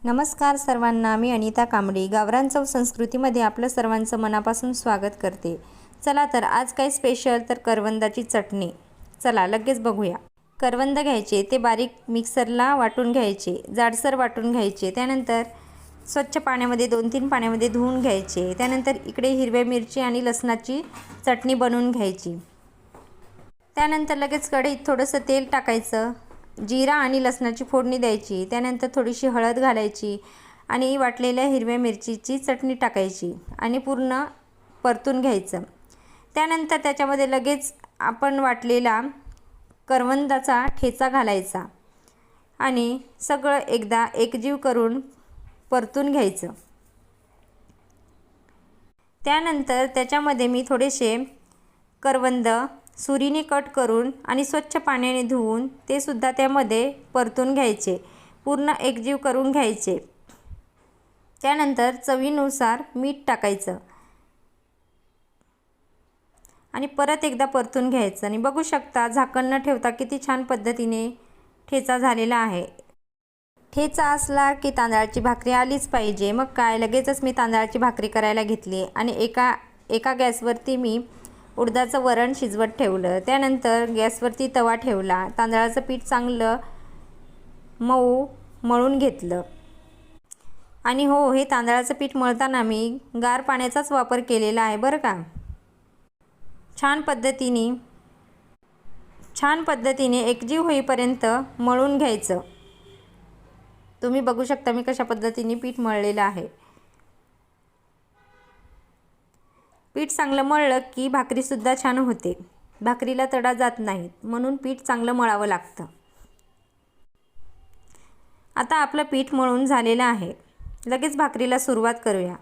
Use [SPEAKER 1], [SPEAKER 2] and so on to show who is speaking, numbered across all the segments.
[SPEAKER 1] नमस्कार सर्वांना, मी अनिता कांबडी गावरान चव संस्कृतीमध्ये आपलं सर्वांचं मनापासून स्वागत करते। चला तर आज काय स्पेशल तर करवंदाची चटणी। चला लगेच बघूया। करवंद घ्यायचे, ते बारीक मिक्सरला वाटून घ्यायचे, जाडसर वाटून घ्यायचे। त्यानंतर स्वच्छ पाण्यामध्ये 2-3 पाण्यामध्ये धुवून घ्यायचे। त्यानंतर इकडे हिरव्या मिरची आणि लसणाची चटणी बनवून घ्यायची। त्यानंतर लगेच कढईत थोडंसं तेल टाकायचं, जिरा आणि लसणाची फोडणी द्यायची। त्यानंतर थोडीशी हळद घालायची आणि वाटलेल्या हिरव्या मिरचीची चटणी टाकायची आणि पूर्ण परतून घ्यायचं। त्यानंतर त्याच्यामध्ये लगेच आपण वाटलेला करवंदाचा ठेचा घालायचा आणि सगळं एकदा एकजीव करून परतून घ्यायचं। त्यानंतर त्याच्यामध्ये मी थोडेसे करवंद सुरीने कट करून आणि स्वच्छ पाण्याने धुवून ते सुद्धा त्यामध्ये परतून घ्यायचे, पूर्ण एकजीव करून घ्यायचे। त्यानंतर चवीनुसार मीठ टाकायचं आणि परत एकदा परतून घ्यायचं। आणि बघू शकता झाकण न ठेवता किती छान पद्धतीने ठेचा झालेला आहे। ठेचा असला की तांदळाची भाकरी आलीच पाहिजे। मग काय, लगेचच मी तांदळाची भाकरी करायला घेतली आणि एका गॅसवरती मी उडदाचं वरण शिजवत ठेवलं। त्यानंतर गॅसवरती तवा ठेवला, तांदळाचं पीठ चांगलं मऊ मळून घेतलं। आणि हो, हे तांदळाचं पीठ मळताना मी गार पाण्याचाच वापर केलेला आहे बरं का। छान पद्धतीने एकजीव होईपर्यंत मळून घ्यायचं। तुम्ही बघू शकता मी कशा पद्धतीने पीठ मळलेलं आहे। पीठ चांगलं मळलं की भाकरीसुद्धा छान होते, भाकरीला तडा जात नाही, म्हणून पीठ चांगलं मळावं लागतं। आता आपलं पीठ मळून झालेलं आहे, लगेच भाकरीला सुरुवात करूया।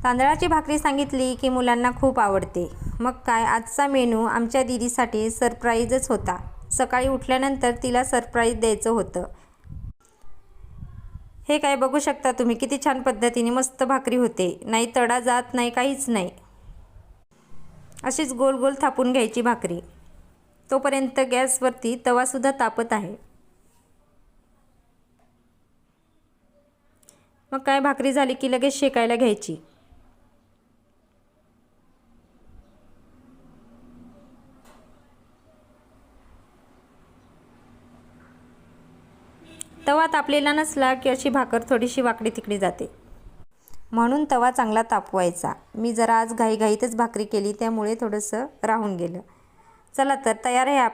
[SPEAKER 1] तांदळाची भाकरी सांगितली की मुलांना खूप आवडते। मग काय, आजचा मेनू आमच्या दीदीसाठी सरप्राईजच होता। सकाळी उठल्यानंतर तिला सरप्राईज द्यायचं होतं। हे काय बघू शकता तुम्ही, किती छान पद्धतीने मस्त भाकरी होते, नाही तडा जात नाही, काहीच नाही। अशीच गोल गोल थापून घ्यायची भाकरी। तोपर्यंत गॅसवरती तवासुद्धा तापत आहे। मग काय, भाकरी झाली की लगेच शेकायला घ्यायची। तवा तापलेला नसला की अशी भाकर थोडीशी वाकडी तिकडी जाते, म्हणून तवा चांगला तापवायचा। मी जरा आज घाईघाईतच भाकरी केली, त्यामुळे थोडंसं राहून गेलं। चला तर तयार आहे